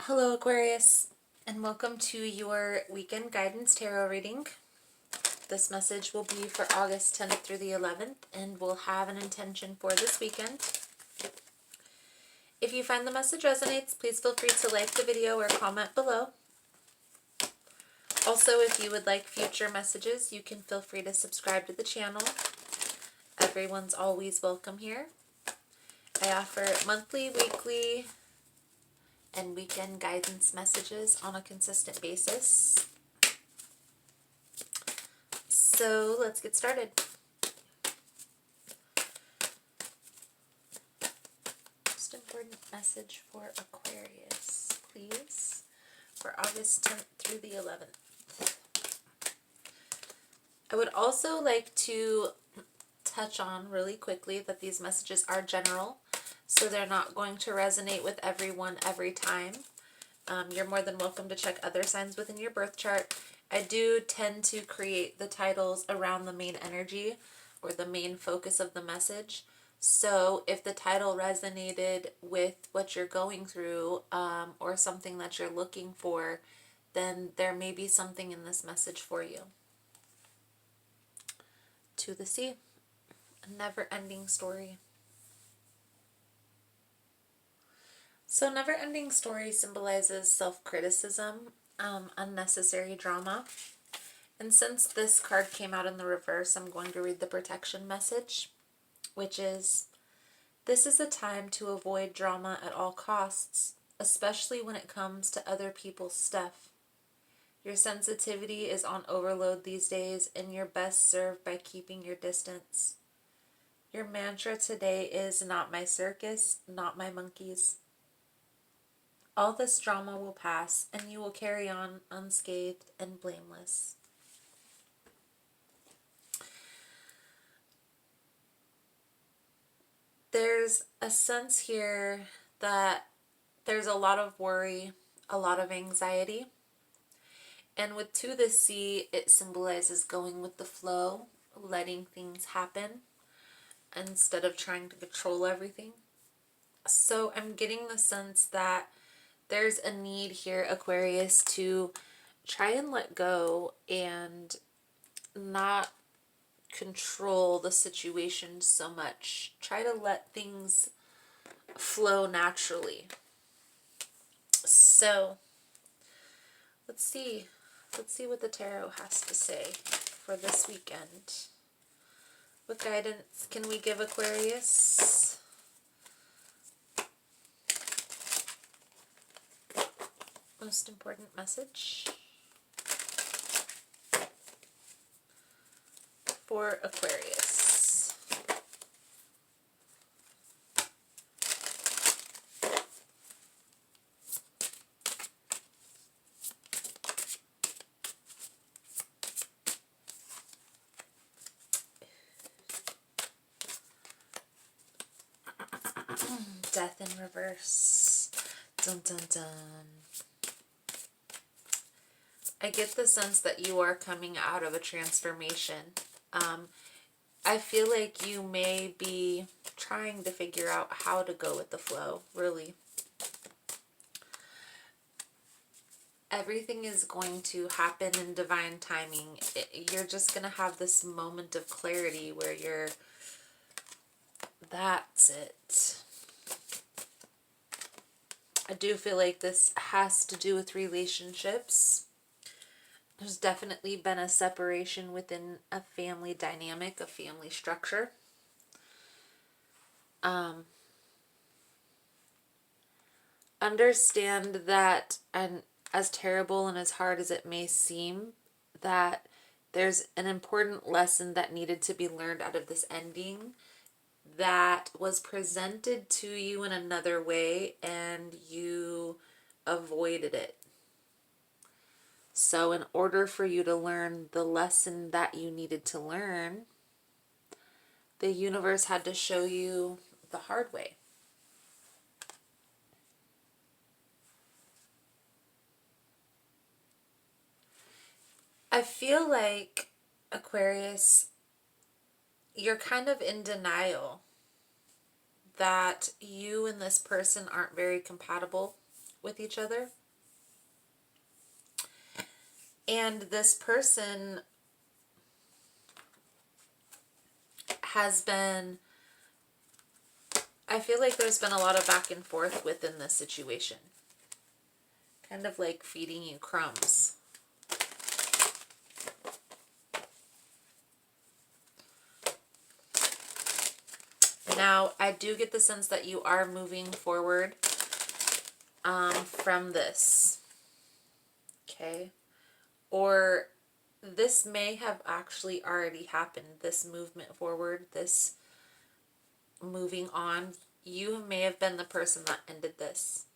Hello Aquarius, and welcome to your weekend guidance tarot reading. This message will be for August 10th through the 11th, and we'll have an intention for this weekend. If you find the message resonates, please feel free to like the video or comment below. Also, if you would like future messages, you can feel free to subscribe to the channel. Everyone's always welcome here. I offer monthly, weekly, and weekend guidance messages on a consistent basis. So let's get started. Most important message for Aquarius, please, for August 10th through the 11th. I would also like to touch on really quickly that these messages are general, so they're not going to resonate with everyone every time. You're more than welcome to check other signs within your birth chart. I do tend to create the titles around the main energy or the main focus of the message. So if the title resonated with what you're going through or something that you're looking for, then there may be something in this message for you. To the sea, a never-ending story. So never-ending story symbolizes self-criticism, unnecessary drama. And since this card came out in the reverse, I'm going to read the protection message, which is, this is a time to avoid drama at all costs, especially when it comes to other people's stuff. Your sensitivity is on overload these days, and you're best served by keeping your distance. Your mantra today is, not my circus, not my monkeys. All this drama will pass, and you will carry on unscathed and blameless. There's a sense here that there's a lot of worry, a lot of anxiety. And with To the Sea, it symbolizes going with the flow, letting things happen instead of trying to control everything. So I'm getting the sense that there's a need here, Aquarius, to try and let go and not control the situation so much. Try to let things flow naturally. So let's see what the tarot has to say for this weekend. What guidance can we give Aquarius? Most important message for Aquarius. Death in reverse. Dun dun dun. I get the sense that you are coming out of a transformation. I feel like you may be trying to figure out how to go with the flow, really. Everything is going to happen in divine timing. You're just going to have this moment of clarity where you're, that's it. I do feel like this has to do with relationships. There's definitely been a separation within a family dynamic, a family structure. Understand that, and as terrible and as hard as it may seem, that there's an important lesson that needed to be learned out of this ending that was presented to you in another way and you avoided it. So in order for you to learn the lesson that you needed to learn, the universe had to show you the hard way. I feel like, Aquarius, you're kind of in denial that you and this person aren't very compatible, with each other. And this person has been, I feel like there's been a lot of back and forth within this situation. Kind of like feeding you crumbs. Now, I do get the sense that you are moving forward from this. Okay? Or this may have actually already happened. This movement forward, this moving on. You may have been the person that ended this.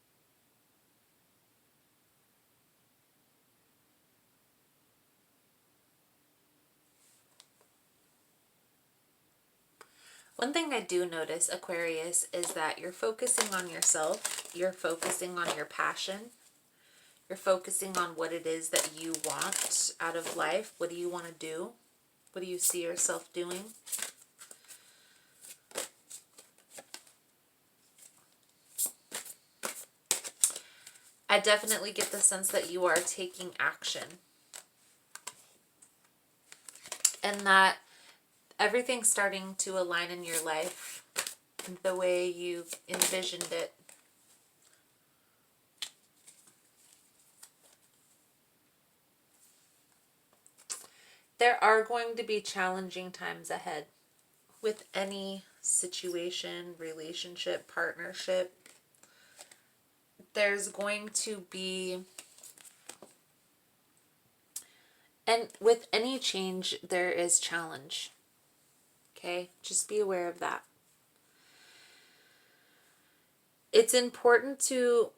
One thing I do notice, Aquarius, is that you're focusing on yourself. You're focusing on your passion. You're focusing on what it is that you want out of life. What do you want to do? What do you see yourself doing? I definitely get the sense that you are taking action. And that everything's starting to align in your life the way you've envisioned it. There are going to be challenging times ahead with any situation, relationship, partnership. There's going to be, and with any change, there is challenge. Okay? Just be aware of that. It's important to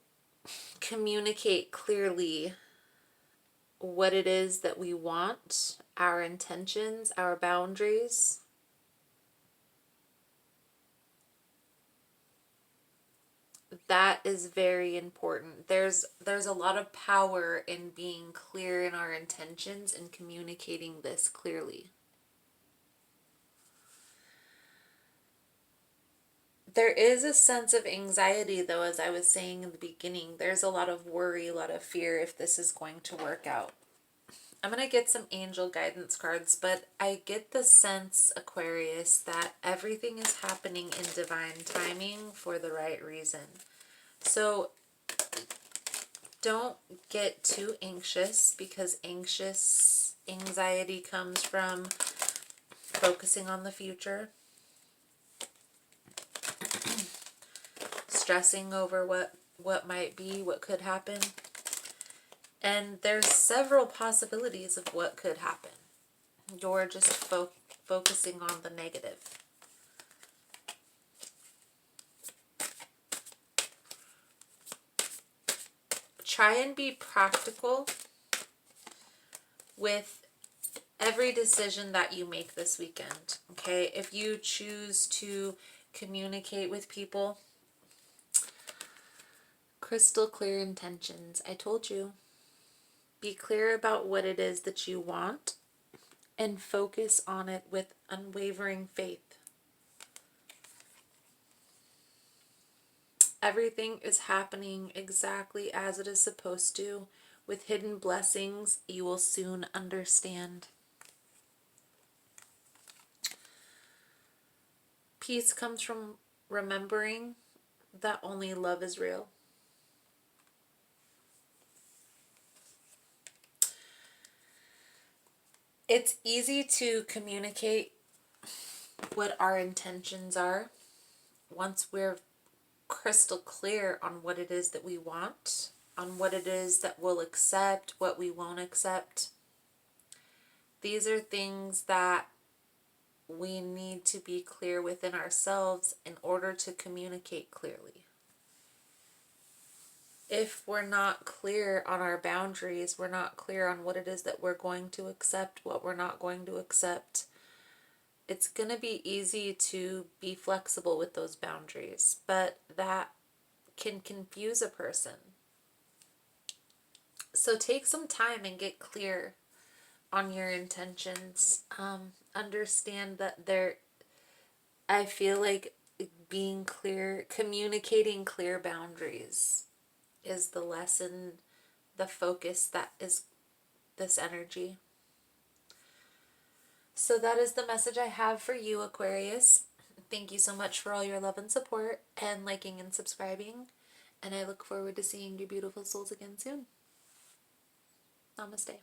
communicate clearly what it is that we want, our intentions, our boundaries. That is very important. There's a lot of power in being clear in our intentions and communicating this clearly. There is a sense of anxiety, though, as I was saying in the beginning. There's a lot of worry, a lot of fear if this is going to work out. I'm going to get some angel guidance cards, but I get the sense, Aquarius, that everything is happening in divine timing for the right reason. So don't get too anxious, because anxiety comes from focusing on the future, stressing over what might be, what could happen. And there's several possibilities of what could happen. You're just focusing on the negative. Try and be practical with every decision that you make this weekend. Okay? If you choose to communicate with people, crystal clear intentions. I told you. Be clear about what it is that you want and focus on it with unwavering faith. Everything is happening exactly as it is supposed to. With hidden blessings, you will soon understand. Peace comes from remembering that only love is real. It's easy to communicate what our intentions are once we're crystal clear on what it is that we want, on what it is that we'll accept, what we won't accept. These are things that we need to be clear within ourselves in order to communicate clearly. If we're not clear on our boundaries, we're not clear on what it is that we're going to accept, what we're not going to accept, it's going to be easy to be flexible with those boundaries, but that can confuse a person. So take some time and get clear on your intentions. Understand that I feel like being clear, communicating clear boundaries is the lesson, the focus that is this energy. So that is the message I have for you, Aquarius. Thank you so much for all your love and support and liking and subscribing. And I look forward to seeing your beautiful souls again soon. Namaste.